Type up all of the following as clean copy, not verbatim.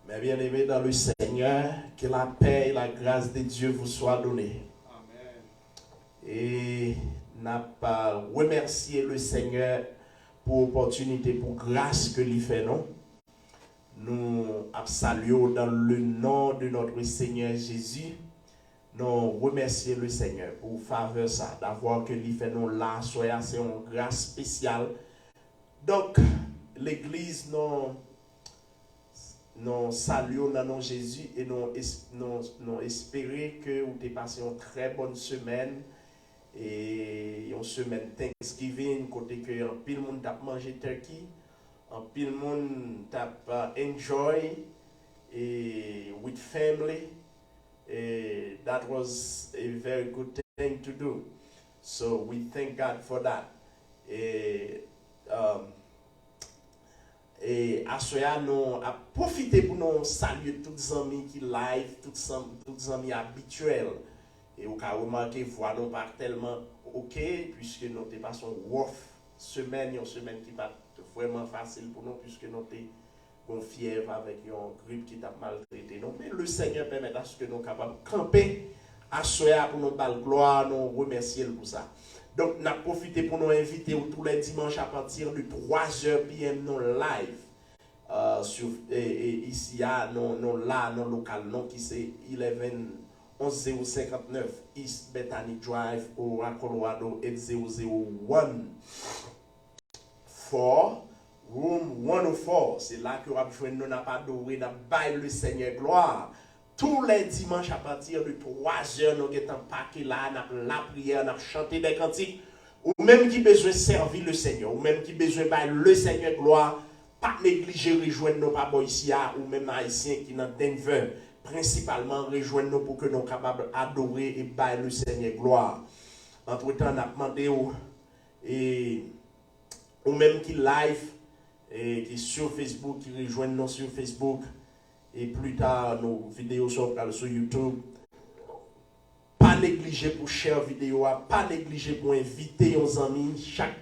Mes bien-aimés dans le Seigneur, que la paix et la grâce de Dieu vous soient données. Amen. Et n'a pas remercié le Seigneur pour l'opportunité, pour grâce que lui fait non. Nous saluons dans le nom de notre Seigneur Jésus. Nous remercions le Seigneur pour faveur ça, d'avoir que lui fait non là, soyez c'est une grâce spéciale. Donc, l'église nous saluons dans nom Jésus et nous espérons que vous avez passé une très bonne semaine et une semaine Thanksgiving, côté que un pile monde t'a mangé turkey, un pile monde t'a enjoy et with family. That was a very good thing to do. So we thank God for that. Et à ce moment, nous avons profité pour nous saluer tous les amis qui live, tous les amis habituels. Et au cas où remarquez, voix nous pas tellement ok, puisque nous avons passé une semaine qui va vraiment facile pour nous, puisque nous avons fièvre avec une grippe qui t'a maltraité. Non, mais le Seigneur permet à ce que nous sommes capables de camper à ce moment pour nous faire gloire, nous remercier pour ça. Donc, nous avons profité pour nous inviter tous les dimanches à partir de 3h PM nous live. Ici, non local, non qui c'est 11059 East Bethany Drive, au Colorado 80014, Room 104. C'est là que nous n'a pas adoré, nous avons le Seigneur gloire. Tous les dimanches à partir de 3h, nous sommes paquets là, nous avons la prière, nous avons chanté des cantiques. Ou même qui besoin servir le Seigneur, ou même qui besoin de le Seigneur gloire, pas négliger rejoindre nos papa ici, ou même haïtiens qui dans Denver, principalement rejoindre nous pour que nous soyons capables d'adorer et bailler le Seigneur gloire. Entre-temps, nous avons demandé ou même qui live, et qui sur Facebook, qui rejoignent nous sur Facebook, et plus tard, nos vidéos sont sur YouTube. Pas négliger pour share vidéo, pas négliger pour inviter nos amis chaque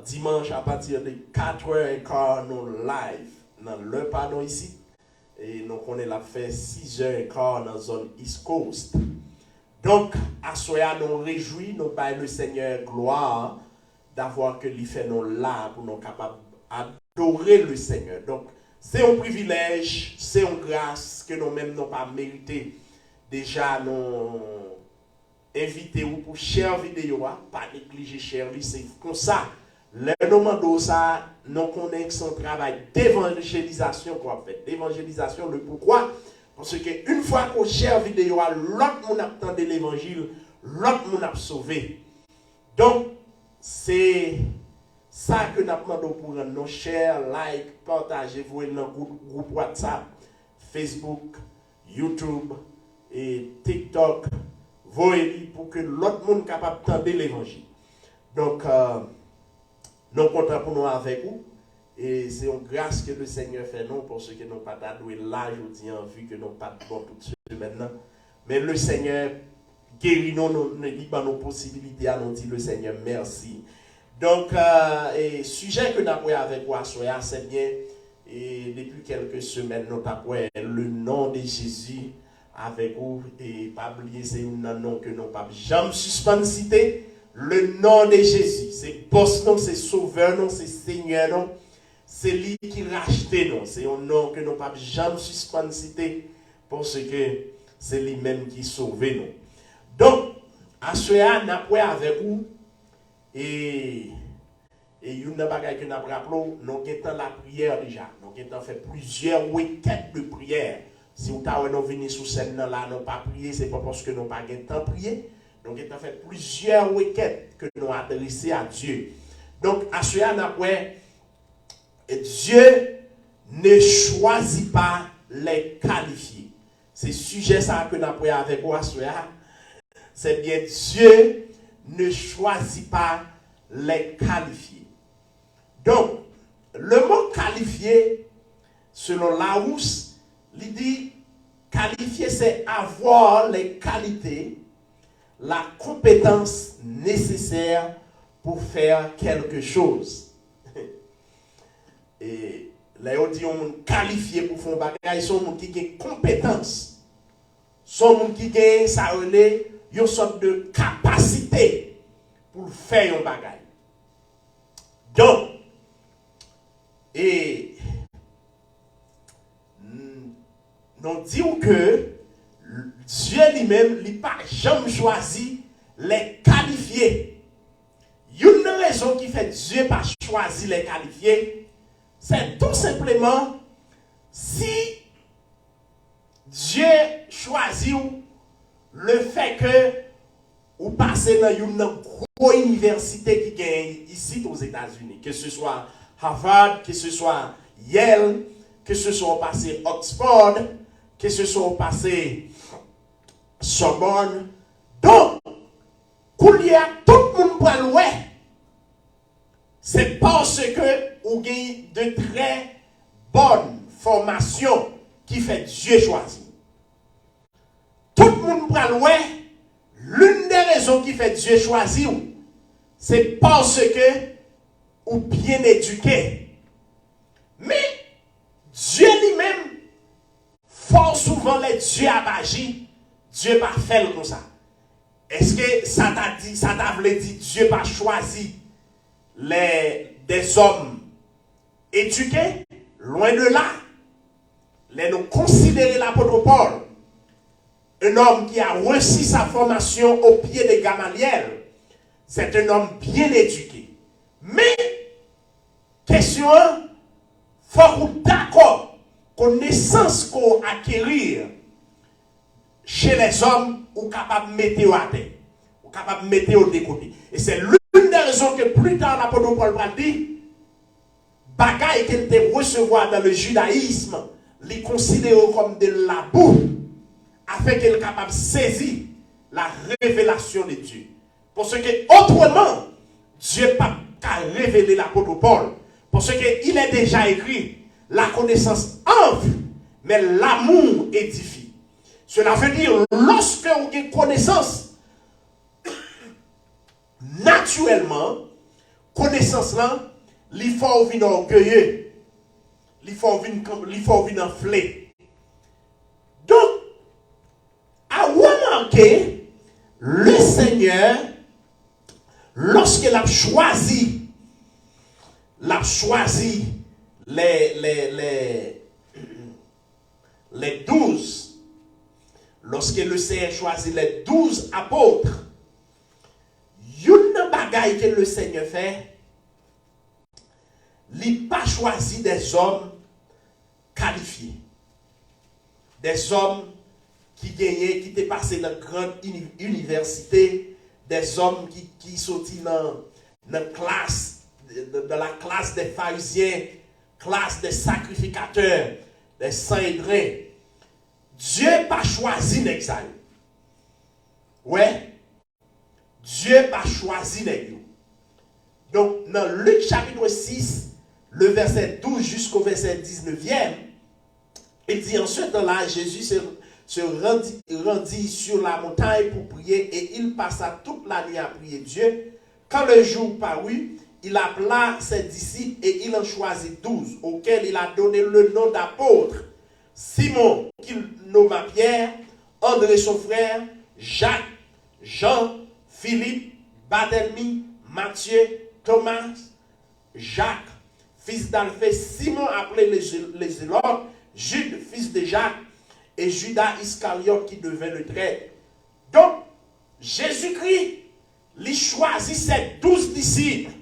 dimanche à partir de 4h15 nous live dans le pardon ici. Et nous on est là fait 6h15 dans la zone East Coast. Donc, à ce moment nous réjouis, nous baillons le Seigneur gloire d'avoir que lui fait nous là pour nous capables d'adorer le Seigneur. Donc, c'est un privilège, c'est une grâce que nous-mêmes n'avons pas mérité. Déjà, nous invitons pour share vidéo, pas négliger share, c'est comme ça. Le nom ça, nous connaissons son travail d'évangélisation qu'on fait. D'évangélisation, le pourquoi? Parce qu'une fois qu'on share vidéo, l'autre monde a entendu l'évangile, l'autre monde a sauvé. Donc, c'est ça que nous demandons pour nous share, like, partager, vous dans le groupe WhatsApp, Facebook, YouTube et TikTok, voyez pour que l'autre monde soit capable d'entendre l'évangile. Donc, nous sommes contents pour nous avec vous. Et c'est une grâce que le Seigneur fait nous pour ceux qui n'ont pas d'adoué là, je dis en vue que nous n'avons pas de bon tout de suite maintenant. Mais le Seigneur guérit nous, nous libère nos possibilités à nous dire le Seigneur merci. Donc, sujet que nous avons avec vous, c'est bien, et depuis quelques semaines, nous avons le nom de Jésus avec vous, et pas oublier, c'est un nom que nous n'avons pas jamais suspendre citer. Le nom de Jésus, c'est boss, non, c'est sauveur, non, c'est Seigneur, non, c'est lui qui rachète, non, c'est un nom que nous n'avons pas jamais suspendre citer, parce que c'est lui-même qui sauve, non. Donc, à ce moment, nous avons avec vous, et une bagaille que nous avons rappelé, nous avons la prière déjà. Nous avons fait plusieurs week-ends de prière. Si vous avez venu sur scène là, nous n'avons pas prié, ce n'est pas parce que nous n'avons pas de temps de prier. Nous avons fait plusieurs week-ends que nous avons adressés à Dieu. Donc, à ce moment, Dieu ne choisit pas les qualifier. C'est sujet ça que nous avons avec vous à ce moment. C'est bien Dieu ne choisit pas les qualifier. Donc, le mot qualifié, selon Larousse, il dit qualifier, c'est avoir les qualités, la compétence nécessaire pour faire quelque chose. Et les gens qui sont qualifiés pour faire un bagage, sont gens qui ont compétences. Sont gens qui ont une sorte de capacité pour faire un bagage. Donc, et nous disons que Dieu lui-même n'a pas jamais choisi les qualifiés. Une raison qui fait Dieu n'a pas choisi les qualifiés, c'est tout simplement si Dieu choisit le fait que vous passez dans une grosse université qui gagne ici aux États-Unis, que ce soit Harvard, que ce soit Yale, que ce soit passé Oxford, que ce soit passé Sorbonne. Donc, tout le monde peut louer. C'est parce que vous avez de très bonnes formations qui fait Dieu choisir. Tout le monde peut louer. L'une des raisons qui fait Dieu choisir, c'est parce que vous bien éduqué. Mais Dieu lui-même, fort souvent les dieux abagis, Dieu pas fait comme ça. Est-ce que ça t'a voulu dire Dieu pas choisi des hommes éduqués? Loin de là. Les nous considérer l'apôtre Paul, un homme qui a reçu sa formation au pied de Gamaliel, c'est un homme bien éduqué. Mais, question, il faut qu'on d'accord, connaissance qu'on acquérir chez les hommes, ou capable de mettre à terre, ou capable de mettre au décoté. Et c'est l'une des raisons que plus tard l'apôtre Paul va dire, bagaille qu'elle te recevoir dans le judaïsme, les considérer comme de la boue, afin qu'elle soit capable de saisir la révélation de Dieu. Parce que autrement, Dieu n'a pas qu'à révéler l'apôtre Paul. Parce qu'il est déjà écrit, la connaissance enfle, mais l'amour édifie. Cela veut dire, lorsque vous avez connaissance, naturellement, connaissance là, il faut venir orgueilleux. Il faut venir enflé. Donc, à remarquer, le Seigneur, lorsqu'il a choisi les 12, lorsque le Seigneur choisit les 12 apôtres, une bagaille que le Seigneur fait, il n'a pas choisi des hommes qualifiés. Des hommes qui gagnaient, qui étaient passés dans de grandes universités, des hommes qui sortaient dans la classe des pharisiens, classe des sacrificateurs, des saints-drins. Dieu n'a pas choisi l'exil. Ouais. Dieu n'a pas choisi l'exil. Donc, dans Luc chapitre 6, le verset 12 jusqu'au verset 19e, il dit en ce temps-là, Jésus se rendit sur la montagne pour prier et il passa toute la nuit à prier Dieu. Quand le jour parut, il appela ses disciples et il en choisit 12, auxquels il a donné le nom d'apôtres. Simon, qu'il nomma Pierre, André son frère, Jacques, Jean, Philippe, Barthélemy, Matthieu, Thomas, Jacques, fils d'Alphée, Simon appelé les Zélotes, Jude, fils de Jacques, et Judas Iscariote qui devait le traître. Donc, Jésus-Christ, il choisit ses 12 disciples.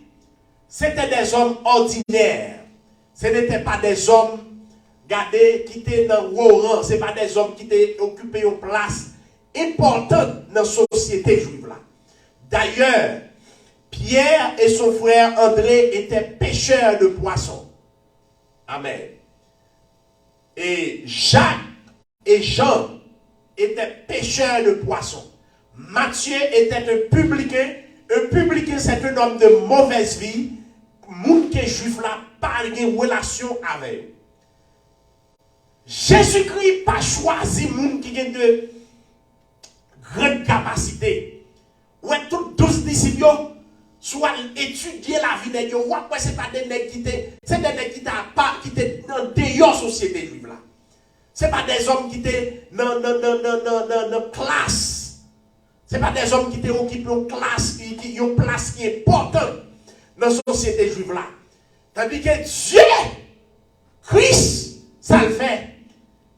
C'était des hommes ordinaires. Ce n'étaient pas des hommes, regardez, qui étaient dans le haut rang. Ce n'est pas des hommes qui étaient occupés une place importante dans la société juive là. D'ailleurs, Pierre et son frère André étaient pêcheurs de poissons. Amen. Et Jacques et Jean étaient pêcheurs de poissons. Matthieu était un publicain. Un publicain, c'est un homme de mauvaise vie. Moun qui est juif là, pas de relation avec. Jésus-Christ n'a pas choisi moun qui a de grandes capacités. Ouais, tous 12 disciples soit étudier la vie nèg yo, après c'est pas des nèg qui étaient, c'est des nèg qui étaient dans dehors société juive là. C'est pas des hommes qui étaient dans classe. C'est pas des hommes qui étaient occupés en classe, qui ont une place qui est importante dans la société juive là. Tandis que Dieu, Christ, ça le fait.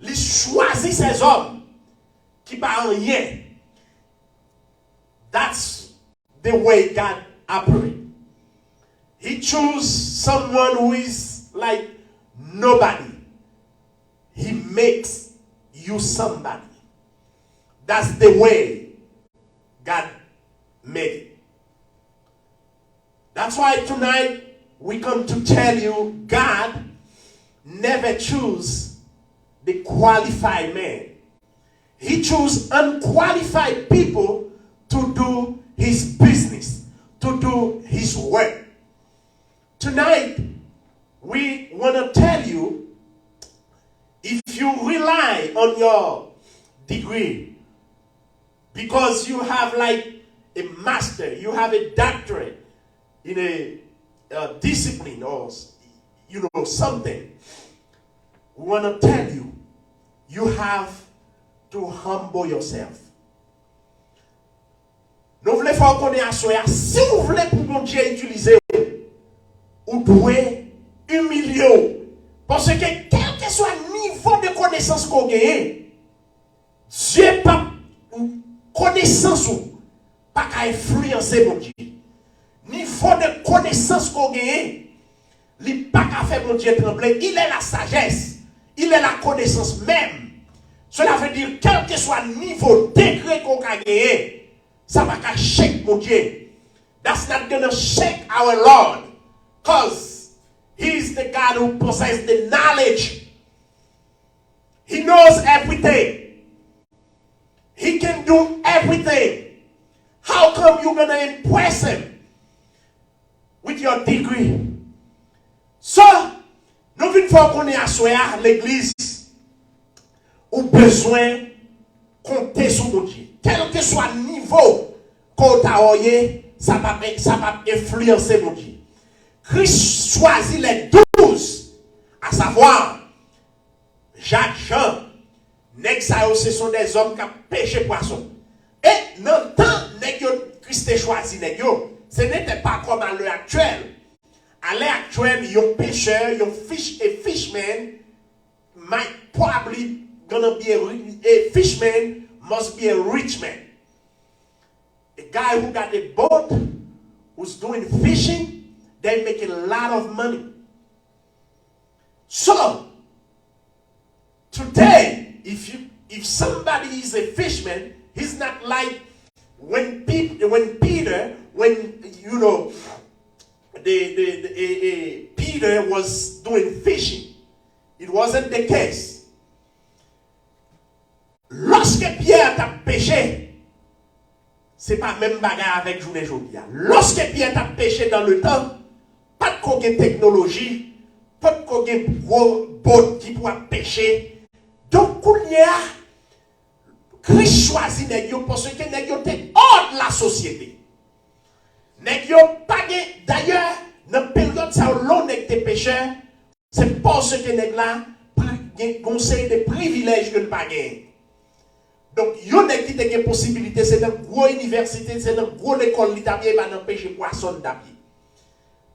Il choisit ces hommes qui parlent rien. That's the way God operates. He chooses someone who is like nobody. He makes you somebody. That's the way God made it. That's why tonight we come to tell you God never chooses the qualified man. He chose unqualified people to do his business, to do his work. Tonight, we want to tell you, if you rely on your degree, because you have like a master, you have a doctorate in a discipline or something, we want to tell you, you have to humble yourself. Nous voulons faire connaître si vous voulez pour mon Dieu utiliser, vous devez humilier. Parce que quel que soit le niveau de connaissance qu'on gagne, Dieu pas connaissance ou pas qu'à influencer mon Dieu. Niveau de connaissance qu'on gagne, il n'est pas qu'à faire mon Dieu trembler. Il est la sagesse, il est la connaissance même. Cela veut dire quel que soit le niveau degré qu'on a gagné, ça va qu'à shake mon Dieu. That's not gonna shake our Lord, because He's the God who possesses the knowledge. He knows everything. He can do everything. How come you're gonna impress Him with your degree? So, nous venons faire connaître à l'église ou besoin compter sur mon Dieu. Quel que soit le niveau qu'on t'a envoyé, ça va influencer mon Dieu. Christ choisit les 12, à savoir Jacques, Jean, ce sont des hommes qui ont pêché poisson. Et dans le temps, Christ a choisi, ce n'était pas comme à l'heure actuelle. À l'heure actuelle, il y a un pêcheur, il y a a fishman, might probably gonna be a fishman must be a rich man. A guy who got a boat, who's doing fishing, they making a lot of money. So today, if somebody is a fisherman, he's not like when Peter, Peter was doing fishing. It wasn't the case. Lorsque Pierre t'a péché, c'est pas même bagarre avec journée aujourd'hui. Lorsque Pierre t'a péché dans le temps, pas de coquille technologie, pas de coquille gros boat qui pourra pêcher. Donc, il y a Christ choisit nèg yo parce que nèg yo était hors de la société. Nèg yo pas d'ailleurs dans période ça long nèg des pécheurs, c'est parce que nèg là conseil de privilèges que ne pas gagner. Donc, il y a des possibilités, c'est dans une grosse université, c'est dans une grosse école, il t'a bien empêché poisson d'apier.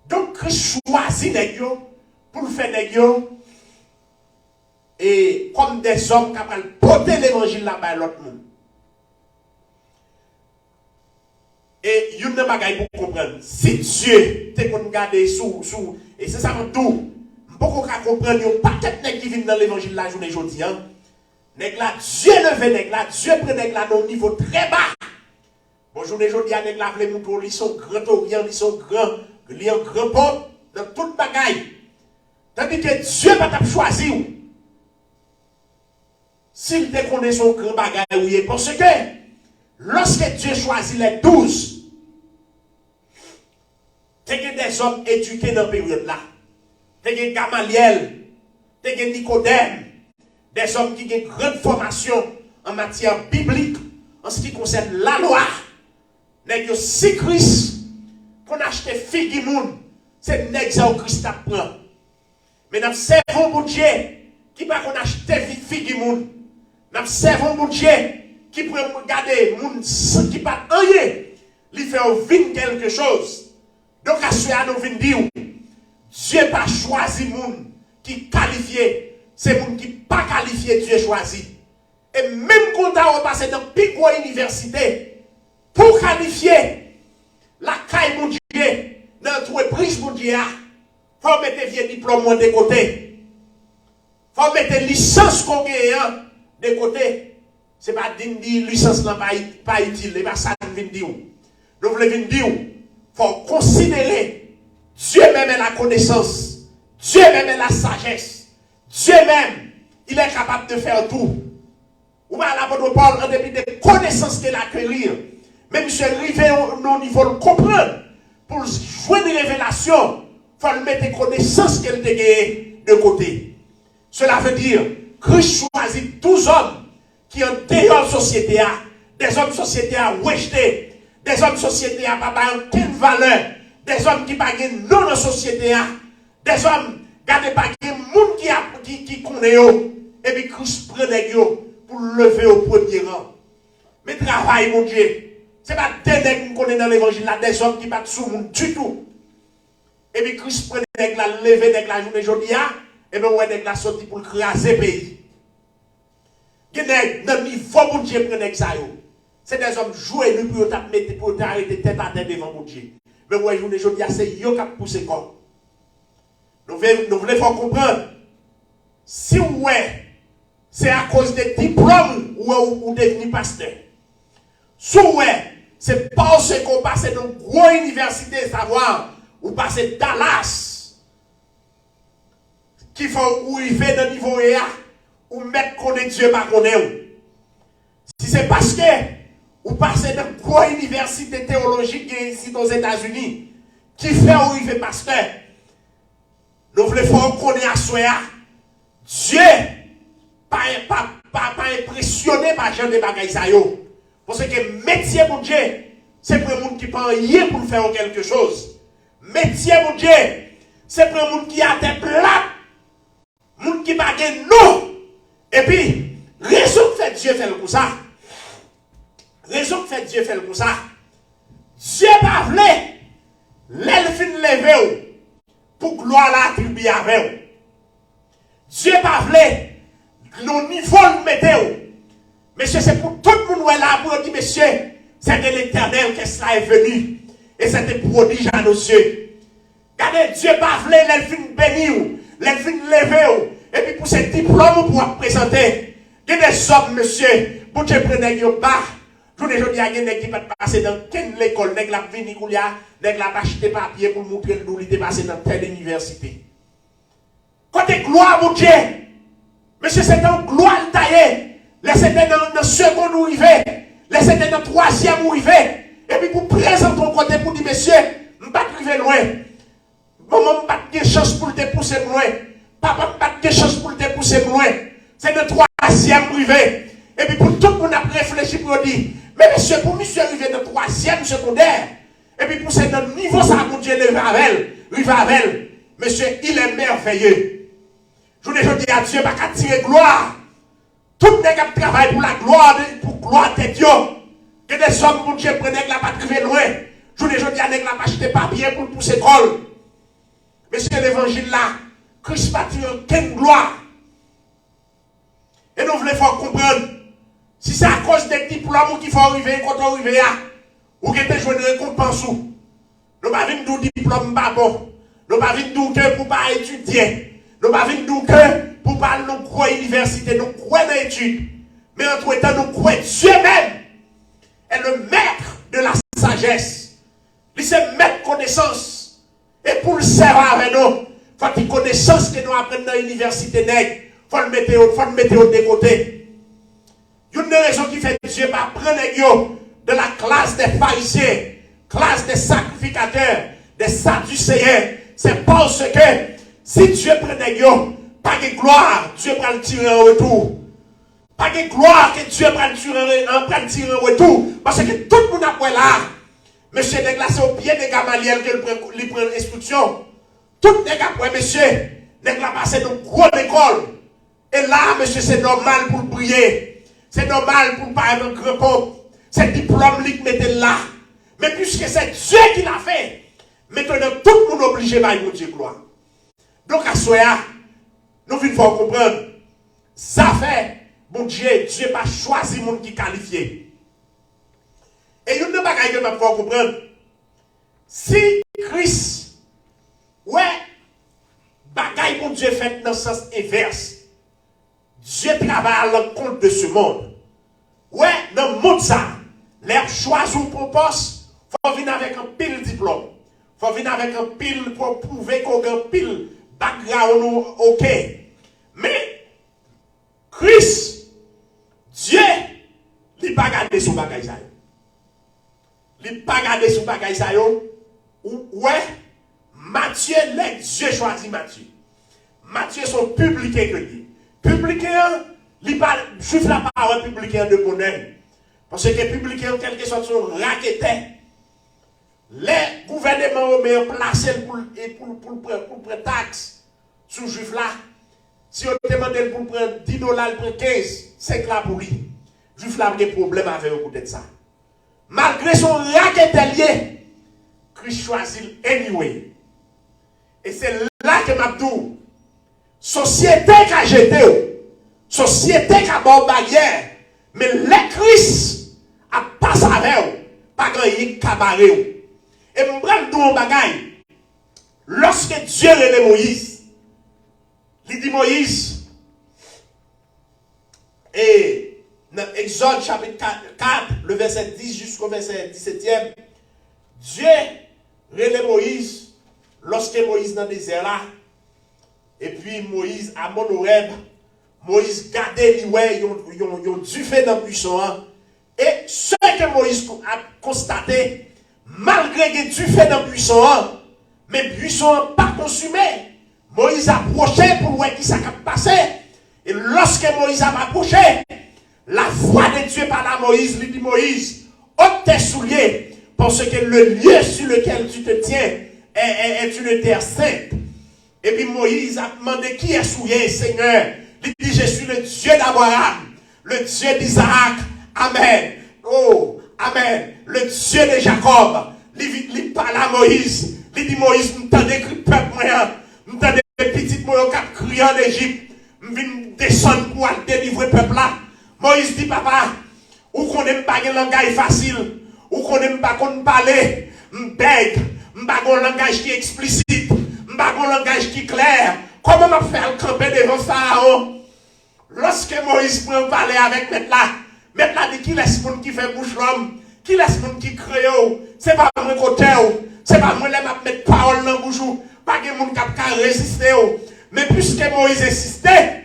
Donc, Christ choisit les gens pour faire des gens et comme des hommes qui peuvent porter l'évangile là-bas à l'autre monde. Et il y a une bagaille pour comprendre. Si Dieu te regarder sous, et c'est ça mon tout, je ne peux pas comprendre, il y a pas de qui viennent dans l'évangile la journée aujourd'hui. Nèg la Dieu levé nèg la Dieu prend nèg la dans niveau très bas. Bonjour les jours nèg la vle montrer ils sont grand orient, ils sont grand, ils ont grand pont dans toute bagaille. Tandis que Dieu pas t'a choisi ou. S'il te connaît son grand bagaille oui parce que lorsque Dieu choisit les 12, t'es des hommes éduqués dans période là. T'es Gamaliel, t'es Nicodème. Des hommes qui ont une grande formation en matière biblique, en ce qui concerne la loi. Si Christ qu'on achète figue moun, c'est nèg ça au Christ prend. Mais nous servons bon Dieu qui pas qu'on achète figue moun. Nous servons bon Dieu qui peut regarder moun qui pas rien, lui fait vivre quelque chose. Donc à ce nous vinn dire Dieu pas choisi moun qui qualifié, c'est moun qui pas qualifié Dieu choisi. Et même quand on passe dans plus grande université pour qualifier la caille mon Dieu dans l'entreprise mon Dieu, faut mettre vieux diplôme de côté. Faut mettre licence qu'on gagne de côté. C'est pas dire licence là pas utile, c'est pas ça que nous dire. Nous voulons dire faut considérer Dieu même est la connaissance, Dieu même est la sagesse, Dieu même il est capable de faire tout. Ou bien l'apôtre Paul en dépit des connaissances qu'il a acquérir, même si arrivé au niveau de comprendre, pour jouer une révélation, il faut mettre des connaissances qu'elle a de côté. Cela veut dire Christ choisit 12 hommes qui ont dehors société, des hommes société à rejeter, des hommes société à pas aucune valeur, des hommes qui pas non dans la société, des hommes qui pas monde qui connaît et puis Christ prend les pour lever au premier rang. Mais travail, mon Dieu, ce n'est pas des nègres qu'on connaît dans l'évangile, là, des hommes qui battent sous le monde du tout. Et puis Christ prend les nègres, lever les nègres la journée aujourd'hui, et bien on va les nègres sortir pour craser le pays. Les nègres, dans le niveau, mon Dieu, prend les nègres. C'est des hommes joués, nous pour arrêter tête à tête devant mon Dieu. Mais moi, journée aujourd'hui, c'est eux qui poussent le corps. Nous voulons faire comprendre. Si ouais, c'est à cause des diplômes ou devenir pasteur. Souhait, c'est parce qu'on passe dans une grande université, savoir, ou passer Dallas, qui font arriver dans le niveau EA, ou mettre connaître Dieu par connaître. Si c'est parce que ou passez dans une grande université théologique ici aux États-Unis, qui fait arriver pasteur, nous voulons faire connaître à soi, Dieu, pas impressionné par Jean de Bagaïsayo. Parce que le métier, mon Dieu, c'est pour les gens qui ne rien pour faire quelque chose. Métier, mon Dieu, c'est pour les gens qui a des plats, les gens qui ne pas non. Et puis, raison que fait Dieu fait comme ça. Raison que fait Dieu fait comme ça. Dieu pas voulu l'elfin lever pour gloire l'attribuer avec. Dieu pas voulu nos niveaux le mettre. Monsieur, c'est pour tout le monde là pour dire, monsieur, c'est de l'Éternel que cela est venu. Et c'est un prodige à nos yeux. Regardez, Dieu pas voulu l'elfin bénir, l'elfin lever. Et puis pour ces diplômes pour présenter. Il y a des hommes, monsieur, pour te prendre un bas. Je ne dis pas qu'il y a des gens qui peuvent passer dans quelle école, nèg la vini koulia, nèg la acheter papier pour montrer nous il passé dans telle université. Côté gloire mon Dieu. Monsieur c'est dans gloire taillé. Laissez-le dans le second où il va. Laissez-le dans le troisième où il va. Et puis pour présenter ton côté pour dire monsieur, je ne vais pas arriver loin. Maman ne pas de chance pour te pousser loin. Papa ne pas de chance pour te pousser loin. C'est le troisième où il va. Et puis pour tout le monde a réfléchi pour dire, mais monsieur, pour monsieur arriver dans le troisième secondaire, et puis pour ce niveau, ça mon Dieu, le Vavel, monsieur, il est merveilleux. Je vous dis à Dieu, pas qu'à tirer gloire. Tout le monde travaille pour la gloire, pour gloire de Dieu. Que des hommes, mon Dieu, prennent la patrie loin. Je vous dis à Dieu, pas acheter papier pour pousser école. Monsieur, l'évangile là, Christ pas tiré aucune gloire. Et nous voulons faire comprendre. Si c'est à cause des diplômes qui font arriver, quand on arrive là, ou qui te joué une récompense, nous ne pas venir nous diplôme pas bon. Nous ne pas venir nous que pour pas étudier. Nous ne pas venir nous que pour pas nous croire université, nous croire dans l'étude. Mais entre temps, nous croyons Dieu même est le maître de la sagesse. Il c'est maître connaissance. Et pour le servir avec nous, il faut qu'il connaissance que nous apprenons dans l'université nègre. Il faut le mettre de côté. Une des raisons qui fait que Dieu va prendre de la classe des pharisiens, classe des sacrificateurs, des sadducéens, c'est parce que si Dieu prenait pas de gloire, Dieu va le tirer en retour. Pas de gloire que Dieu va le tirer en retour. Parce que tout le monde a là. Monsieur nèg là c'est au pied de Gamaliel que il prend instruction. Tout nèg après monsieur, nèg là passé dans gros école. Et là monsieur c'est normal pour prier. C'est normal pour pas être un grand pope. C'est diplôme qu'il mettait là. Mais puisque c'est Dieu qui l'a fait, maintenant tout le monde est obligé de Dieu gloire. Donc à Soya, nous venons comprendre. Ça fait, bon Dieu n'a pas choisi le monde qui est qualifié. Et il n'y a pas de choses que je comprendre. Si Christ, ouais, bagaille pour Dieu fait dans le sens inverse, Dieu travaille à l'encontre de ce monde. Ouais, dans le monde ça, les choisir pour poste, il faut venir avec un pile diplôme. Il faut venir avec un pile pour prouver qu'on a un pile background ok. Mais Christ, Dieu, il n'a pas gardé son bagage. Il n'a pas gardé son bagage. Ouais, Matthieu, Dieu choisit Matthieu. Matthieu, son publicain que dit. Publicain, il pas juif la parole publicain de bonheur. Parce que publicain, quelque chose son raqueté. Les gouvernements ont placé pour prendre taxe sur juif là. Si on demande pour prendre 10 $, pour 15, c'est là pour lui. Juif là a des problèmes avec eux peut-être ça. Malgré son raqueté lié, Christ choisit anyway. Et c'est là que Mabdou, société qui a jeté, société qui a bon barrière, mais les Christ a passé avec eux, pas grand cabaret. Et je prends tout mon bagaille. Lorsque Dieu relève Moïse, il dit Moïse, et dans Exode chapitre 4, le verset 10 jusqu'au verset 17e, Dieu relève Moïse lorsque Moïse est dans le désert là, et puis Moïse à Monoreb, Moïse gardait les ouais, ils ont dû faire dans le puissant, et ce que Moïse a constaté, malgré que Dieu fait dans le puissant, mais le puissant n'est pas consumé. Moïse a approché pour voir qui ça a passé. Et lorsque Moïse a approché, la voix de Dieu parle à Moïse, lui dit Moïse, ôte tes souliers, parce que le lieu sur lequel tu te tiens est une terre sainte. Et puis Moïse a demandé qui est souillé, Seigneur. Il dit, je suis le Dieu d'Abraham, le Dieu d'Isaac. Amen. Oh, Amen. Le Dieu de Jacob. Il parle à Moïse. Il dit, Moïse, nous t'en décrit peuple moyen. Nous t'en décrit petit moyen qui crié en Égypte. Nous venons descendre pour délivrer le peuple là. Moïse dit, papa, ou qu'on n'aime pas un langage facile, ou qu'on n'aime pas qu'on parle, m'beg, m'pas un langage qui est explicite, m'pas un langage qui est clair. Comment m'a faire camper devant Pharaon? Lorsque Moïse prend parler avec Maître là dit qui laisse monde qui fait bouche l'homme, qui laisse monde qui crée, c'est pas moi côté, c'est pas moi qui mettre parole dans la bouche, pas que monde qui résister. Mais puisque Moïse insistait,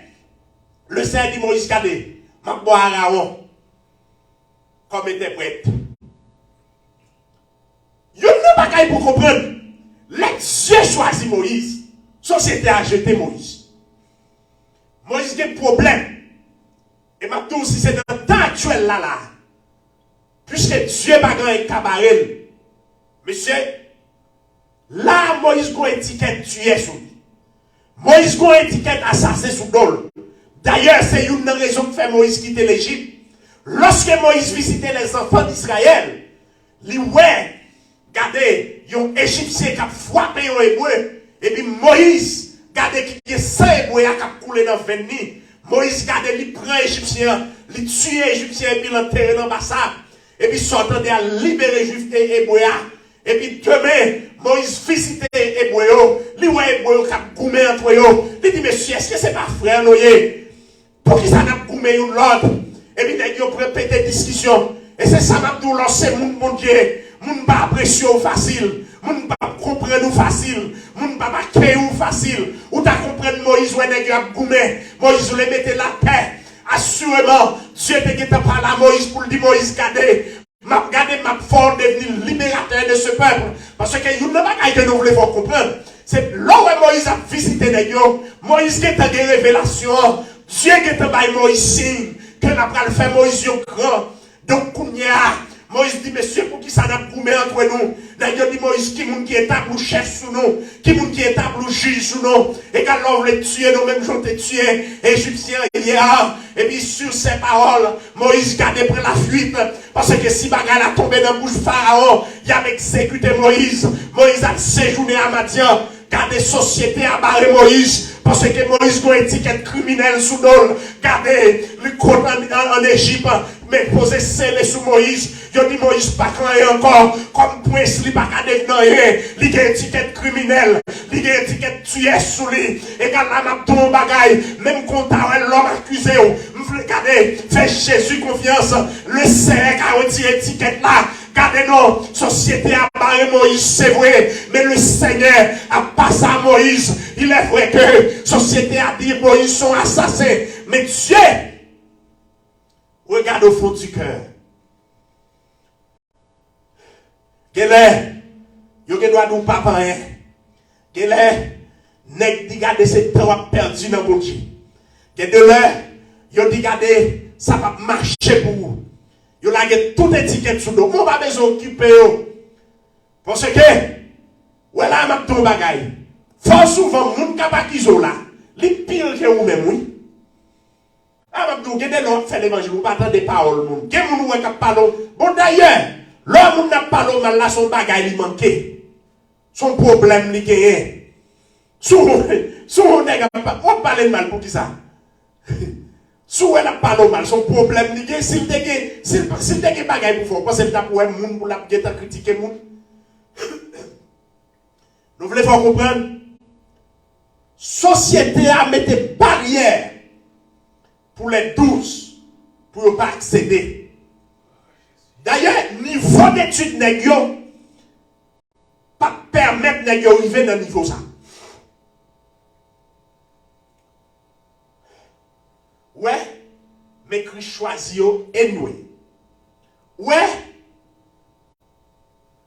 le Seigneur dit Moïse, regardez, m'a boire Aaron comme interprète. Il n'y a pas qu'à pour comprendre. Dieu choisit Moïse. Société a jeté Moïse. Moïse a des problèmes. Et maintenant, si c'est dans le temps actuel là, puisque Dieu n'a pas grand cabaret, monsieur, là, Moïse a une étiquette tuée sur lui. Moïse a une étiquette assassinée sur Dol. D'ailleurs, c'est une raison qui fait Moïse quitter l'Égypte. Lorsque Moïse visitait les enfants d'Israël, il ouais, regardez, il y a un Égyptien qui a frappé un Hébreu, et puis Moïse, regardez, qui est 5 Hébreux qui a coulé dans le venir. Moïse, regardez, il prend l'Égyptien, il tue l'Égyptien, et puis l'enterre dans l'ambassade, et puis sortant à libérer les Juifs et Hébreux. Et puis demain, Moïse visite les Hébreux, il voit les Hébreux qui a goumé entre eux. Il dit, monsieur, est-ce que c'est pas frère, Noé? Pour qui ça n'a goumé l'autre? Et puis, il a répété discussion. Et c'est ça, Mabdou, c'est mon Dieu. Moun pas apprécier facile, moun pas comprendre facile, moun pas créer facile. Ou ta comprendre Moïse ou nèg a goumé, Moïse le mettait la paix. Assurément, Dieu te parlé à Moïse pour dire Moïse regardez ma forme devenir libérateur de ce peuple parce que il n'a pas que nous voulons comprendre. C'est là où Moïse a visité nèg yo, Moïse qui a des révélations, Dieu qui a baillé Moïse signe que n'a pas fait Moïse grand. Donc kounya Moïse dit, monsieur, pour qui ça n'a pas goumé entre nous? D'ailleurs, dit Moïse, qui moun qui est table ou chef sous nous? Qui moun qui est table ou juge sous nous? Et quand l'on voulait tuer, nous mêmes j'ont tué, Égyptiens hier. Et puis, sur ces paroles, Moïse gardait près la fuite. Parce que si bagarre a tombé dans la bouche Pharaon, il a exécuté Moïse. Moïse a séjourné à Madian. Gardez société à barrer Moïse. Parce que Moïse a une étiquette criminelle sous nous. Gardez le compte en Égypte. Mais posez scellé sous Moïse. Il dit Moïse pas rien encore. Comme prince, il pas qu'à devenir rien. Il a une étiquette criminelle. Il a une étiquette tuée sous lui. Et quand la m'a ton bagaille, même quand l'homme accusé, regardez, fais Jésus confiance. Le serre qui a retiré l'étiquette là. Regardez non, société a barré Moïse, c'est vrai. Mais le Seigneur a passé à Moïse. Il est vrai que société a dit Moïse sont assassins. Mais Dieu, regarde au fond du cœur. Quel est, il doit nous pas rien. Quel est, nèg dit garder ce temps perdu dans mon Dieu. Quel de l'heure, il dit garder ça va marcher pour vous. Il a toute étiquette sur nous. On va besoin d'occuper. Parce que, voilà, m'a ton bagaille. Fort souvent, moun kapaki zo là, li pire que vous même, oui. Ah, m'a dit, gade l'on fait l'évangile, vous pas attendre des paroles, moun. Gade moun ou kap parle. Bon, d'ailleurs, l'homme moun n'a parlé mal là, son bagaille li manqué. Son problème li gagne. Son nèg on parle mal pour qui ça? Si elle n'a pas mal, son problème, s'il te gagne bagaille pour faire, parce que c'est pour un monde pour la critiquer le monde. Nous voulons faire comprendre. Société a mis des barrières pour les douces, pour ne pas accéder. D'ailleurs, niveau d'études n'est pas permettre d'arriver dans le niveau ça. Ouais, mais Christ choisit et nous. Ouais,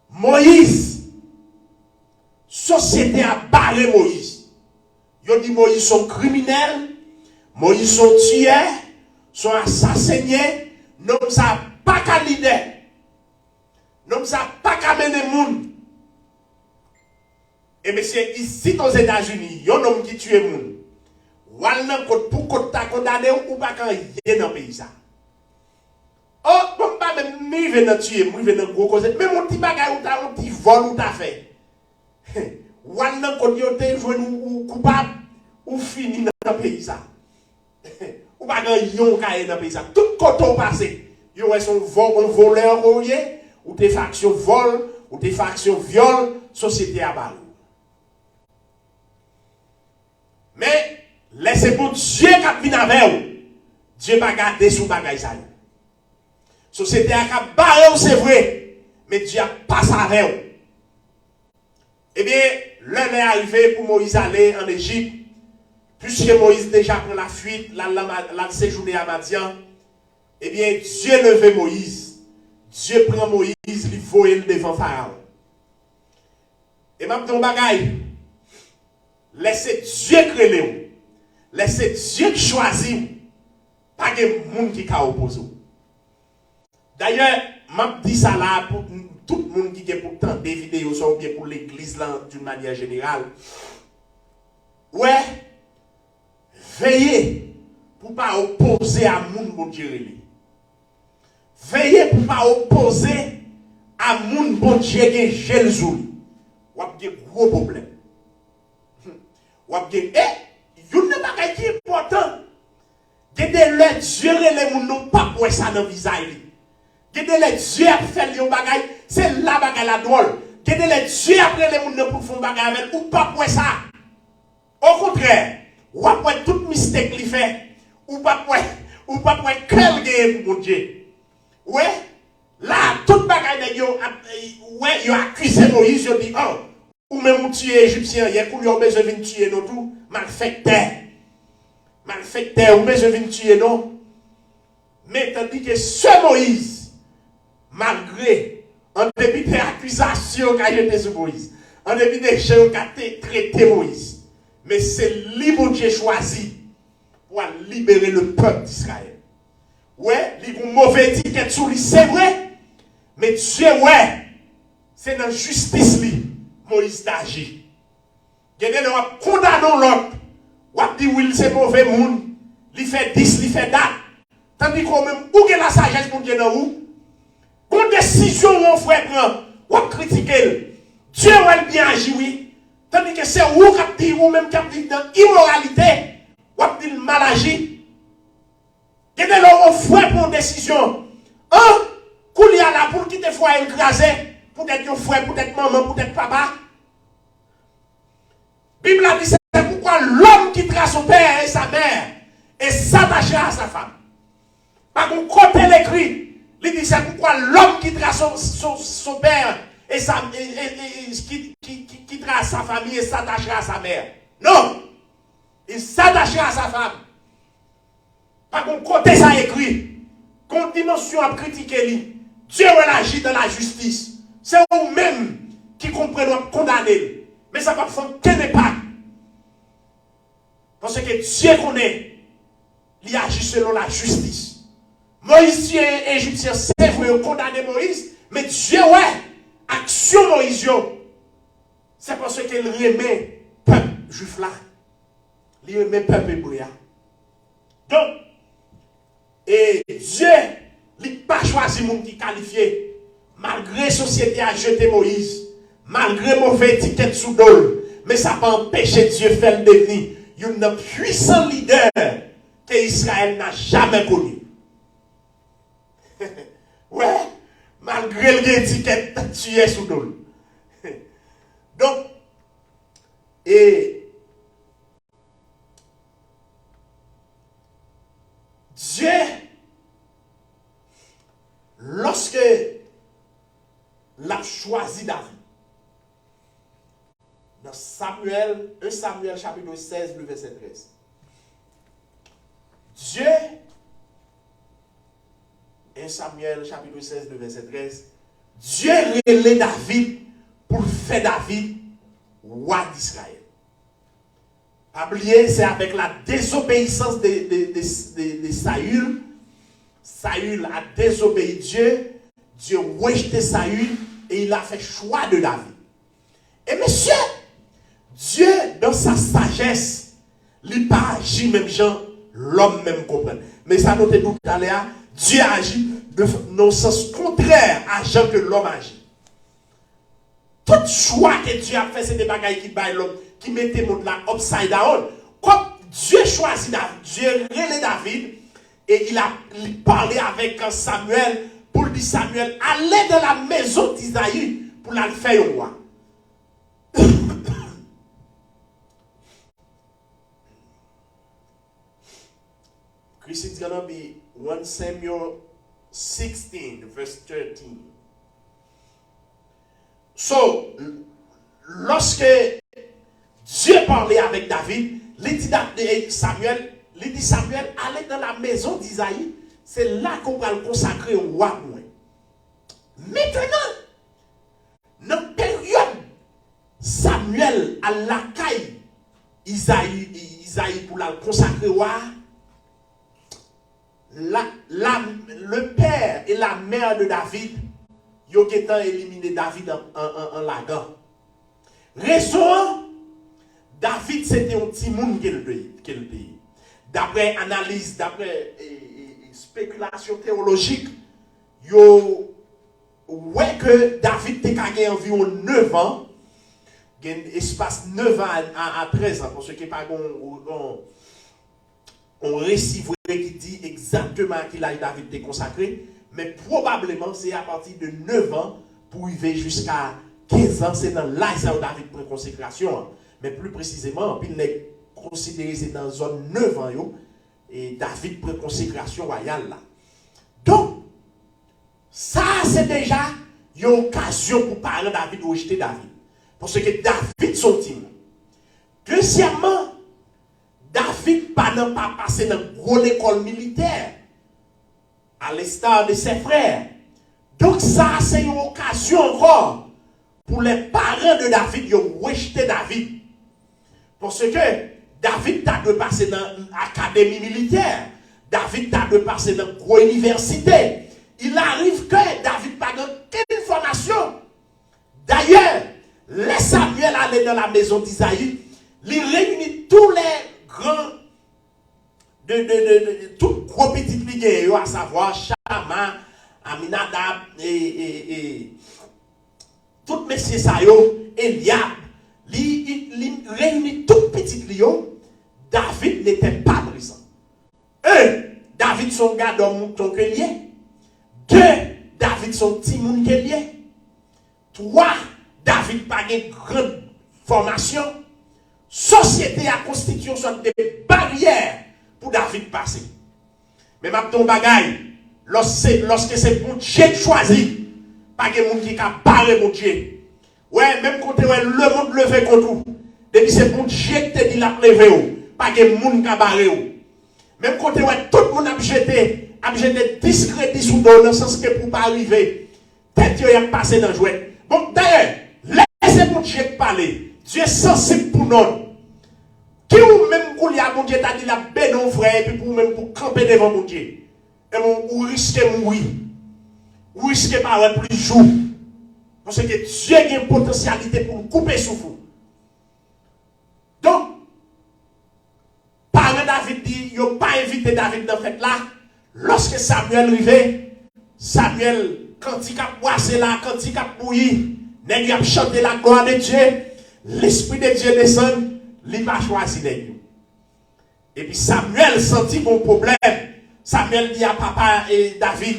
Moïse, société a barré Moïse. Yo dit Moïse sont criminels, Moïse sont tueurs, sont assassinés, non ça pas qu'à leader, non ça pas qu'à mener monde. Et bien c'est ici aux États-Unis, yon homme qui tue monde. Walnan pour qu'on t'a condamné ou pas quand il est dans le pays ça. Oh, bon, pas même, mi venant tuer, mi venant gros cause. Mais mon petit bagage ou t'as un petit vol ou t'as fait. Walnan quand il est joué ou coupable ou fini dans le pays ça. Ou pas quand yon caillé dans le pays ça. Tout côté au passé. Yon est son voleur ou tes factions vol ou tes factions viol, société à balle. Mais laissez pour Dieu qui vient avec vous. Dieu va garder sous bagage ça. Société a barré, c'est vrai. Mais Dieu a passé avec vous. Eh bien, l'heure est arrivée pour Moïse aller en Égypte. Puisque Moïse déjà prend la fuite, la séjourné à Madian. Eh bien, Dieu levait Moïse. Dieu prend Moïse, il voit devant Pharaon. Et même ton bagaille, laissez Dieu créer vous. Laissez Dieu choisir. Pas de monde qui a opposé. D'ailleurs, je dis ça là pour tout le monde qui est pourtant des vidéos, ou bien pour l'église là d'une manière générale. Ouais, veillez pour ne pas opposer à monde bon Dieu. Veillez pour ne pas opposer à monde bon Dieu qui est jalousie. Ou a des gros problèmes. Ou a des il n'y a pas qui est important. Gardez le Dieu et les gens n'ont pas pour ça dans le visage. Gardez le Dieu a fait les bagailles, c'est la bagaille la drôle. Gardez le Dieu après les gens pour faire bagaille avec ou pas pour ça. Au contraire, ou pas pour toute mystère qu'il fait, ou pas pour quel gain pour mon Dieu. Ouais, là, toute bagaille de ouais, il a accusé Moïse, il dit, oh, ou même tuer Égyptien, il y a besoin de tuer nous tout, malfaiteur, ou besoin de tuer non. Mais tandis que ce Moïse, malgré, en dépit des accusations qu'a été sur Moïse, en dépit des gens qui ont traité Moïse, mais c'est lui que Dieu choisi pour libérer le peuple d'Israël. Ouais, il y a une mauvaise étiquette sur lui, c'est vrai, Mais Dieu, ouais, c'est dans la justice, Moïse d'agir. Il y a des gens qui condamnent l'autre. Ou dit, oui, c'est mauvais monde. Il fait 10, il fait date. Tandis qu'on même, où est la sagesse pour Dieu dans où? Une décision où on frère prend, ou critiquer. Dieu va bien agir, oui. Tandis que c'est où qui dit, ou même qui dit dans l'immoralité, ou dit mal agi. Il y a des gens qui frère pour une décision. Un, qu'on y a là pour quitter foyer écrasé, peut-être un frère, peut-être maman, peut-être papa. Bible a dit, c'est pourquoi l'homme quittera son père et sa mère et s'attachera à sa femme. Par contre, côté l'écrit, il dit, c'est pourquoi l'homme quittera son père et quittera sa famille et s'attachera à sa mère. Non! Il s'attachera à sa femme. Par contre, côté ça écrit, quand dimension à critiquer lui, Dieu va agir dans la justice. C'est vous-même qui comprenez condamner. Mais ça va faire aucun impact. Parce que Dieu connaît, il agit selon la justice. Moïse et Égyptien, c'est vrai, condamner Moïse, mais Dieu, ouais, action Moïse, c'est parce qu'il remet le peuple juif là. Il remet le peuple hébreu. Donc, et Dieu, il n'a pas choisi monde qui qualifié, malgré la société a jeté Moïse. Malgré mauvais étiquette sous dol, mais ça n'a pas empêché Dieu de faire le devenir un puissant leader que Israël n'a jamais connu. Ouais, malgré l'étiquette tu es sous dol. Donc, et Dieu, lorsque l'a choisi David, dans 1 Samuel chapitre 16, le verset 13. Dieu, 1 Samuel chapitre 16, le verset 13, Dieu relève David pour faire David roi d'Israël. Pas oublier, c'est avec la désobéissance de Saül. Saül a désobéi Dieu, Dieu a rejeté Saül et il a fait choix de David. Et monsieur, Dieu, dans sa sagesse, il n'a pas agi même gens, l'homme même comprend. Mais ça note tout à l'heure, Dieu agit dans le sens contraire à gens que l'homme agit. Tout choix que Dieu a fait, c'est des bagailles qui baillent l'homme, qui mettent le monde là upside down. Comme Dieu choisit David, Dieu relève David, et il a parlé avec Samuel, pour dire Samuel, allez dans la maison d'Isaïe pour la faire au roi. It's going to be 1 Samuel 16, verse 13. So, lorsque Dieu parlait avec David, il dit Samuel, allez dans la maison d'Isaïe, c'est là qu'on va le consacrer au roi. Maintenant, dans la période, Samuel à la caille, Isaïe pour la consacrer au roi, le père et la mère de David, ils ont éliminé David en lagan. Raison, David c'était un petit monde qu'elle pays. D'après analyse, d'après spéculation théologique, yo ouais que David était gagné environ 9 ans, espace 9 ans à 13 ans, pour ceux qui pas on récit qui dit exactement à quel âge David est consacré, mais probablement c'est à partir de 9 ans pour arriver jusqu'à 15 ans, c'est dans l'âge où David prend consécration. Mais plus précisément, il est considéré c'est dans la zone 9 ans, et David prend consécration royale là. Donc, ça c'est déjà une occasion pour parler de David ou rejeter David. Parce que David son team. Deuxièmement, David n'a pas passé dans une grande école militaire, à l'instar de ses frères. Donc ça, c'est une occasion encore pour les parents de David de rejeter David. Parce que David a dû passer dans l'académie militaire. David a dû passer dans une grande université. Il arrive que David n'a pas information. D'ailleurs, les Samuel allait dans la maison d'Isaïe, il réunit tous les grands, tous gros petits ligues, à savoir Shama, Aminadab et tout messieurs Sayo, Eliab, il réunit tout petit lion. David n'était pas présent. David son gars d'homme ton lié. 2, David son petit monde lié. 3, David pas une grande formation. Société a constitué des barrières pour David passer. Mais ma ton bagaille, lorsque c'est bon Dieu choisi, pas de monde qui a barré mon Dieu. Ouais, même quand le monde levé contre vous, depuis c'est bon Dieu qui te dit la levé, pas de monde qui a barré. Même quand tout le monde a jeté discrédit sous dans le sens que pour pas arriver, tête y a passé dans le jouet. Bon, d'ailleurs, laissez mon Dieu parler. Dieu est sensible pour nous. Qui ou même qu'on y a mon Dieu t'a dit la paix non frère, et puis pour même pour camper devant mon Dieu. Et ou risquer mourir. Ou risquer par plus jour. Parce que Dieu a une potentialité pour nous couper souffle. Donc, parle David dit, il n'a pas invité David dans cette là. Lorsque Samuel arrivait, Samuel, quand il a boissé là, quand il a bouilli, il a chanté la gloire de Dieu, l'Esprit de Dieu descend, il va choisir les dieux. Et puis Samuel sentit mon problème. Samuel dit à papa et David,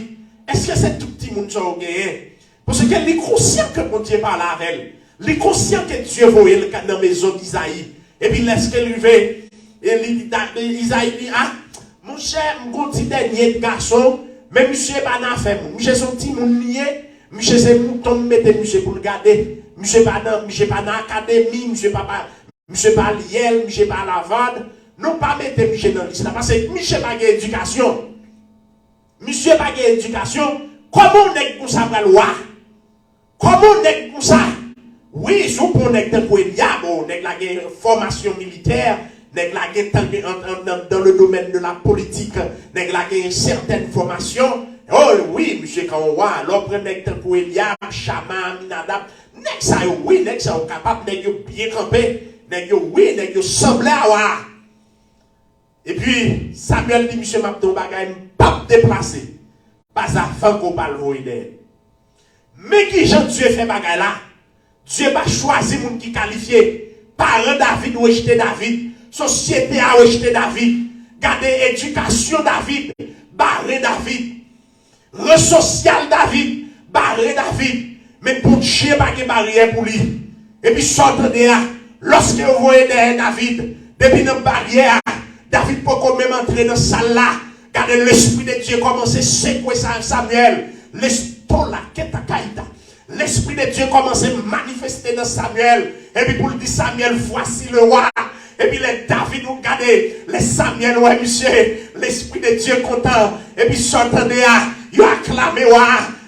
est-ce que c'est tout petit monde qui a gagné? Parce qu'il est conscient que mon Dieu parle avec elle. Il est conscient que Dieu voyait dans la maison d'Isaïe. Et puis lorsqu'il arrivait, Isaïe dit, ah, mon cher, mon petit dernier garçon, mais monsieur pas n'a fait, monsieur son petit moun lié, monsieur c'est mouton mettez monsieur pour le garder, monsieur pas dans l'académie, monsieur pas liel, monsieur pas lavade, non pas mettez monsieur dans l'islam, parce que monsieur pas d'éducation. Monsieur pas d'éducation, comment on est pour ça la loi? Comment on est pour ça? Oui, je on est pour Eliab, on est la formation militaire. Dans le domaine de la politique, nèg la une certaine formation. Oh oui, monsieur Kanwa, l'autre nèg tel pour Eliab, Shama, Aminadab, nèg ça oui, nèg ça capable nèg bien camper, nèg oui, nèg semblé avoir. Et puis Samuel dit monsieur Mabdon bagay pas déplacer. Pas avant qu'on parle voyer. Mais qui Jean Dieu fait bagay là? Dieu pas choisi moun qui qualifié. Parent David ou rejeter David. Société a rejeté David. Gardez éducation David. Barré David. Resocial David. Barré David. Mais pour Dieu, pas de barrière pour lui. Et puis, sortez là. Lorsque vous voyez David, depuis notre barrière, David peut quand même entrer dans la salle là. Gardez l'esprit de Dieu commence à secouer Samuel. L'esprit de Dieu commence à manifester dans Samuel. Et puis, pour lui dire Samuel, voici le roi. Et puis les David nous regardez, les Samuel, ouais, monsieur, l'esprit de Dieu content. Et puis s'entendez, ils ont acclamé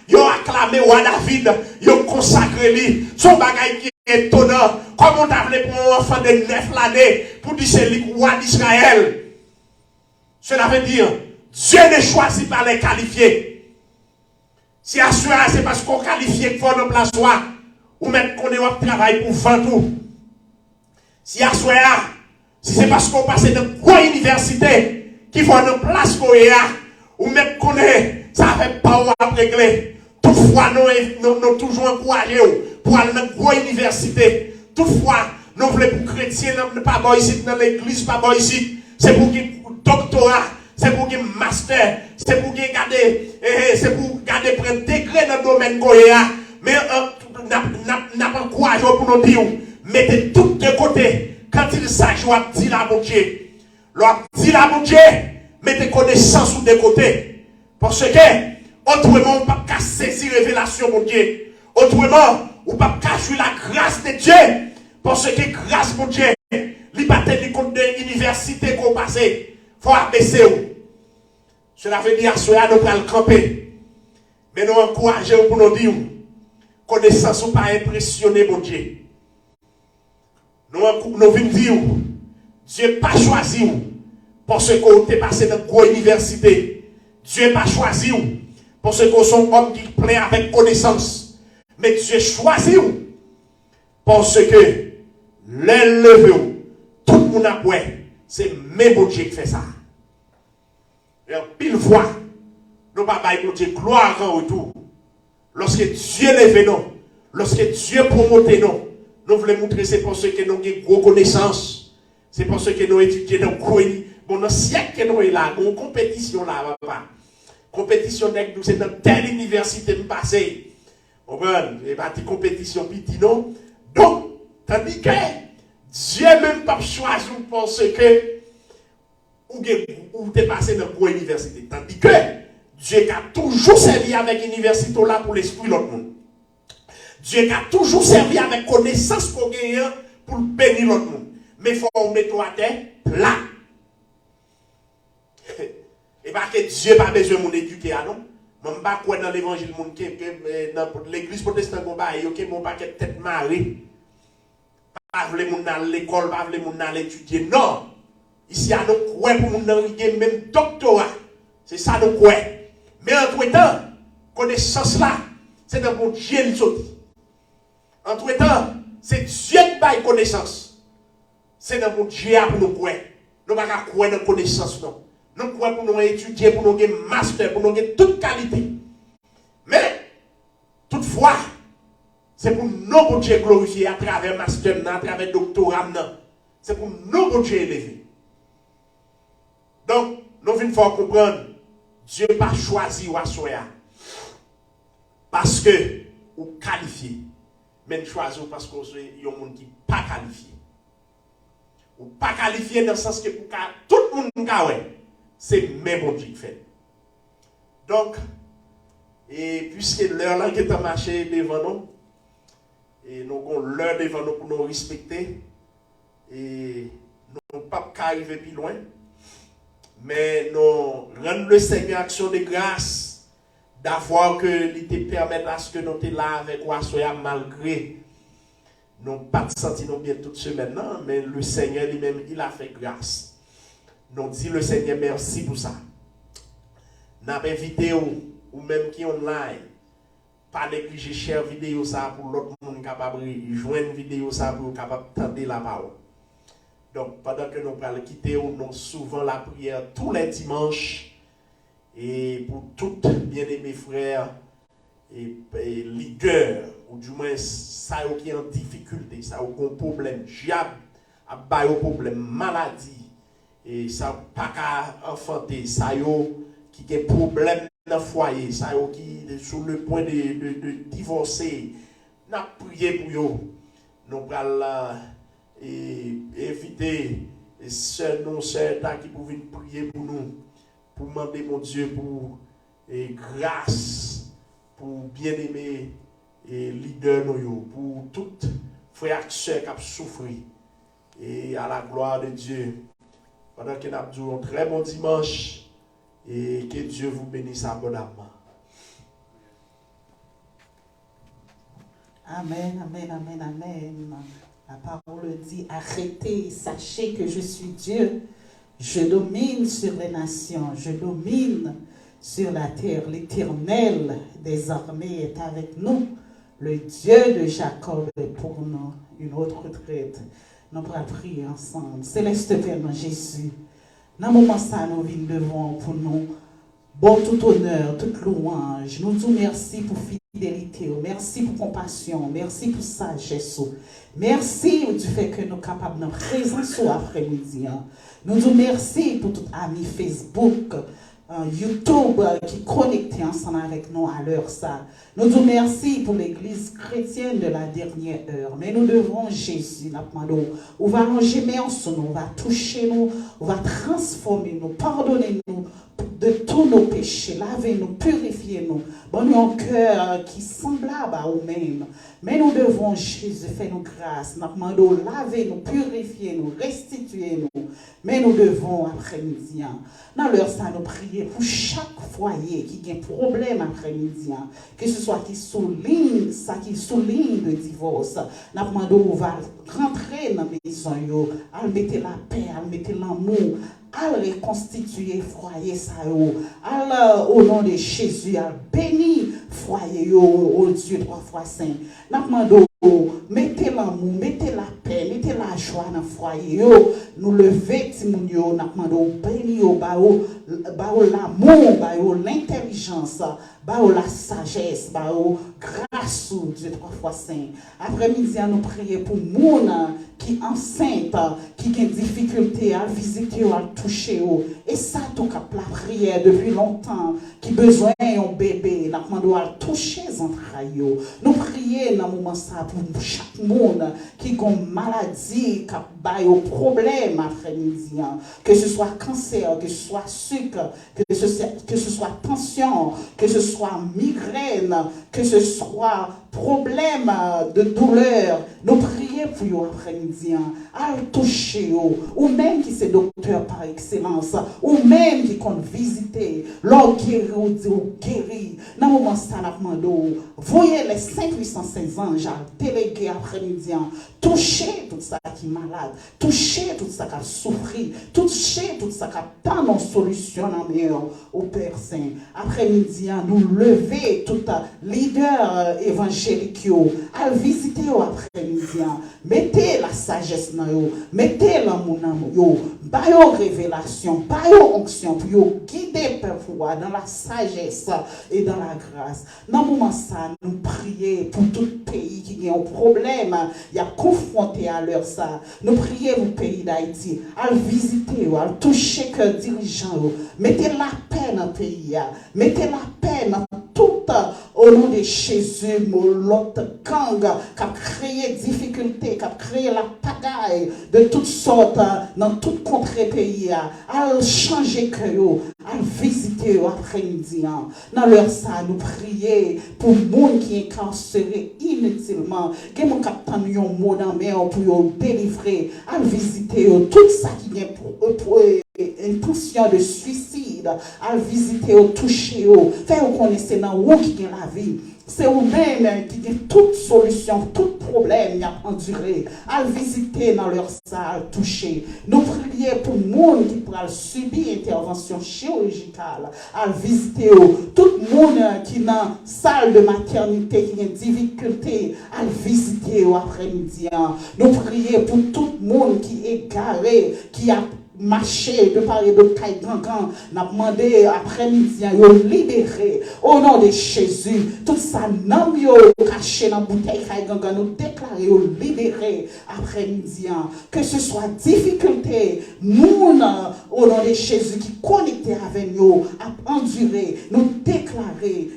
David, ils ont consacré lui. Son bagage qui est étonnant. Comme on t'a appelé pour un enfant de 9 l'année, pour dire c'est le roi d'Israël. Cela veut dire, Dieu ne choisit pas les qualifiés. Si à ce c'est parce qu'on qualifie qu'il faut nos places, ou même qu'on est au travail pour faire tout. Si à ce si c'est parce qu'on passe dans une université qui faut une place pour ou même qu'on est, ça fait pas à régler. Toutefois, nous toujours encouragés pour aller dans une université. Toutefois, nous voulons pour chrétiens, nous pas ici dans l'église, pas ici. C'est pour qu'il doctorat, c'est pour qu'il master, c'est pour qu'il garder prendre degré dans le domaine qu'on est. Mais n'a pas encouragé pour nous dire, mettez tout de côté. Quand il s'agit de dire la bon Dieu, mettez connaissance de côté. Parce que, autrement, on ne peut pas saisir la révélation de Dieu. Autrement, on ne peut pas jouer la grâce de Dieu. Parce que grâce de Dieu, il n'y a pas de compte de l'université qu'on passe. Il faut abaisser. Cela veut dire que nous allons le camper. Mais nous encourageons pour nous dire, connaissance ou pas impressionner mon Dieu. Nous venons dire, Dieu n'a pas choisi parce que vous êtes passé dans une université. Dieu n'a pas choisi parce que vous êtes un homme qui plaît avec connaissance. Mais Dieu choisit vous. Parce que l'élève, tout le monde a quoi? C'est même bon Dieu qui fait ça. Et en pile fois, nous pas bailler pour Dieu gloire en retour. Lorsque Dieu lève nous, lorsque Dieu promote nous, nous voulons montrer c'est parce que nous avons une grosse connaissance. C'est parce que nous étudions dans le coin. Bon, dans le siècle que nous sommes là, nous avons une compétition là, papa. Compétition avec nous, c'est dans telle université passée. On va et pas de compétition petit non. Donc, tandis que Dieu même pas choisi parce que ou t'es passé dans une université. Tandis que Dieu a toujours servi avec l'université là pour l'esprit de l'autre monde. Dieu a toujours servi avec connaissance pour gagner, pour bénir l'autre monde. Mais il faut mettre à terre plat. Et pas que Dieu n'a pas besoin de mon éduquer, non? Je ne sais pas quoi dans l'évangile, dans l'église protestante, je ne pas que tête marée. Pas de mon à l'école, pas de mon à l'étudier. Non! Ici, il y a nos quoi pour mon même doctorat. C'est ça nos quoi. Mais entre-temps, connaissance là, c'est dans mon Dieu qui sorti. Entre-temps, c'est Dieu qui baille connaissance. C'est dans mon Dieu pour nous quoi. Nous ne pouvons pas croire dans connaissance, non. Nous croyons pour nous étudier, pour nous avoir master, pour nous avoir toute qualité. Mais, toutefois, c'est pour nous, bon Dieu, glorifier à travers master, à travers doctorat. C'est pour nous, bon Dieu, élever. Donc, nous venons faire comprendre, Dieu n'a pas choisi ou assoya. Parce que, ou qualifié. Mais nous choisissons parce que il y a un monde qui n'est pas qualifié. Ou pas qualifié dans le sens que pour tout le monde c'est même bon Dieu qui fait. Donc, et puisque l'heure là qui est marché devant nous, et nous avons l'heure devant nous pour nous respecter, et nous ne pouvons pas arriver plus loin, mais nous rendons le Seigneur action de grâce d'avoir que il te permet à ce que nous sommes là avec Wassoya malgré nous pas senti nous bien toute semaine, non, mais le Seigneur lui-même, il a fait grâce. Nous disons le Seigneur merci pour ça. Nous avons invité ou même qui online, pas négliger chère vidéo ça pour l'autre monde capable de joindre vidéo ça pour capable tendre la parole. Donc pendant que nous allons quitter, nous souvent la prière tous les dimanches et pour toutes bien-aimés frères et ligueurs ou du moins ça qui est en difficulté, ça qui a un problème, diable, a un problème, maladie. Et ça pas qu'à enfanter, ça yo qui a des problèmes dans le foyer, ça yo qui est sur le point de divorcer, nous avons prié pour eux. Nous allons inviter les sœurs, nos sœurs qui peuvent prier pour nous, pour demander mon Dieu pour grâce, pour bien-aimer et leader nous, pour toutes frères et sœurs qui ont souffert. Et à la gloire de Dieu. Pendant que nous avons un très bon dimanche et que Dieu vous bénisse abondamment. Amen, amen, amen, amen. La parole dit, arrêtez, sachez que je suis Dieu. Je domine sur les nations, je domine sur la terre. L'Éternel des armées est avec nous. Le Dieu de Jacob est pour nous. Une autre retraite. Nous allons prier ensemble. Céleste Père, Jésus. Dans le moment ça, nous venons devant pour nous. Bon, tout honneur, toute louange. Nous disons merci pour fidélité, merci pour compassion, merci pour sagesse. Merci du fait que nous sommes capables de présence après-midi. Nous disons merci pour tout ami Facebook, YouTube qui est connecté ensemble avec nous à l'heure ça. Nous disons merci pour l'église chrétienne de la dernière heure. Mais nous devons Jésus, on va longer sur nous, on va toucher nous, on va transformer nous, pardonner nous de tous nos péchés, laver nous, purifier nous, donner un cœur qui est semblable à nous-mêmes. Mais nous devons Jésus faire nous grâce, nous demandons laver nous, purifier nous, restituer nous. Mais nous devons après-midi, dans l'heure ça, nous prier pour chaque foyer qui a un problème après-midi, que ce soit qui souligne le divorce. Nous demandons on va rentrer dans la maison, à mettre la paix, à mettre l'amour, à reconstituer foyer ça, au nom de Jésus, à bénir foyer, oh Dieu, 3 fois saint. Nous demandons, mettez l'amour, mettez la paix, mettez la joie dans le foyer. Nous lever, nous demandons, bénir, l'amour, l'intelligence, la sagesse, grâce, Dieu, 3 fois saint. Après-midi, nous prions pour les gens qui sont enceintes, qui ont des difficultés à visiter ou à toucher. Et ça, tout cap la prière depuis longtemps, qui besoin d'un bébé, nous demandons à toucher les entrailles. Nous prions dans ce moment ça pour chaque monde qui a une maladie, qui a un problème après-midi, que ce soit cancer, que ce soit sucre, que ce soit tension, que ce soit migraine, que ce soit problème de douleur. Nous prions pour eux après-midi, à toucher eux, ou même qui c'est docteur par excellence, ou même qui compte visiter, leur guérir ou dire guérir. Dans le moment ça, nous demandons, voyez les 516 anges délégués après-midi, toucher tout ça qui est malade, toucher tout ça qui a souffert, toucher tout ça qui a pas de solution au Père Saint. Après-midi, nous lever tout leader évangélique, à visiter après-midi, mettez la sagesse dans eux, mettez l'amour dans eux, baillez révélation, baillez onction pour eux, guider Père dans la sagesse et dans la grâce. Dans le moment ça, nous prions pour tout pays qui a un problème, il y a confronté à leur ça. Nous prions pour le pays d'Haïti, à visiter, à toucher que dirigeants, mettez la paix dans le pays, mettez la paix dans tout au nom de Jésus, l'autre gang qui a créé difficultés, qui a créé la pagaille de toutes sortes dans tout contrée pays, à changer que yo, à visiter après-midi. Dans leur ça, nous prions pour les gens qui sont incarcérés inutilement, qui ont un mot dans la main pour délivrer, à visiter tout ça qui est pour une pulsion de suicide, à visiter, au toucher, faire connaître dans où qui est la vie. C'est vous-même qui avez toute solution, tout problème à endurer, à visiter dans leur salle, toucher. Nous prions pour le monde qui pourra subir intervention chirurgicale, à visiter tout le monde qui est dans la salle de maternité, qui a des difficultés, à visiter après-midi. Nous prions pour tout le monde qui est garé, qui a marché de part et d'autre, n'a demandé après-midi, libéré au nom de Jésus. Tout ça, n'a caché dans la bouteille, nous déclarer libéré après-midi. Que ce soit difficulté, nous, au nom de Jésus, qui connecté avec nous, à endurer, nous déclarer,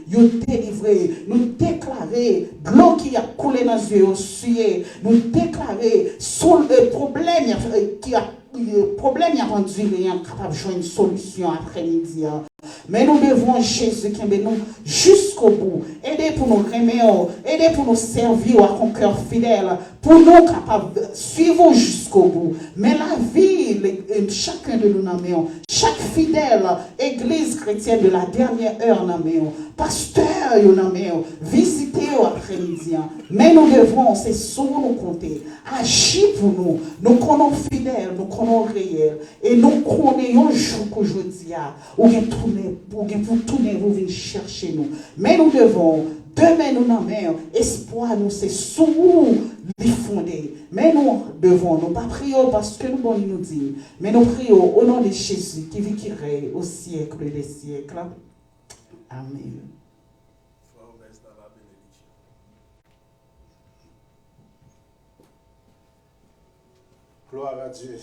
délivrer, nous déclarer, l'eau qui a coulé dans les yeux, nous déclarer, sur le problème qui a le problème est rendu capable de jouer une solution après-midi. Mais nous devons Jésus qui est nous jusqu'au bout. Aider pour nous remettre, aider pour nous servir à un cœur fidèle, pour nous capables de suivre jusqu'au bout. Mais la vie, chacun de nous n'aimons, chaque fidèle église chrétienne de la dernière heure n'aimons, pasteur n'aimons, visiter après-midi. Mais nous devons, c'est sur nous compter, agir pour nous. Nous connaissons fidèles, nous connaissons réels, et nous connaissons un jour qu'aujourd'hui, où pour tourner, vous venez chercher nous. Mais nous devons, demain nous n'avons espoir, nous c'est sous les fondés. Mais nous devons, nous pas prier parce que nous nous dit, mais nous prions au nom de Jésus qui vit qui règne au siècle des siècles. Amen. Gloire à Dieu.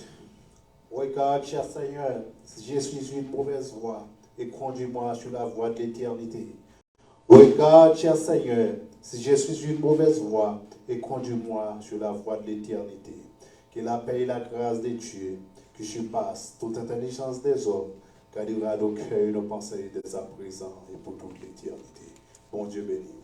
Regarde, cher Seigneur, si je suis une mauvaise voie, et conduis-moi sur la voie de l'éternité. Regarde, cher Seigneur, si je suis une mauvaise voie, et conduis-moi sur la voie de l'éternité. Que la paix et la grâce de Dieu, que je passe toute intelligence des hommes, gardera nos cœurs et nos pensées dès à présent et pour toute l'éternité. Bon Dieu béni.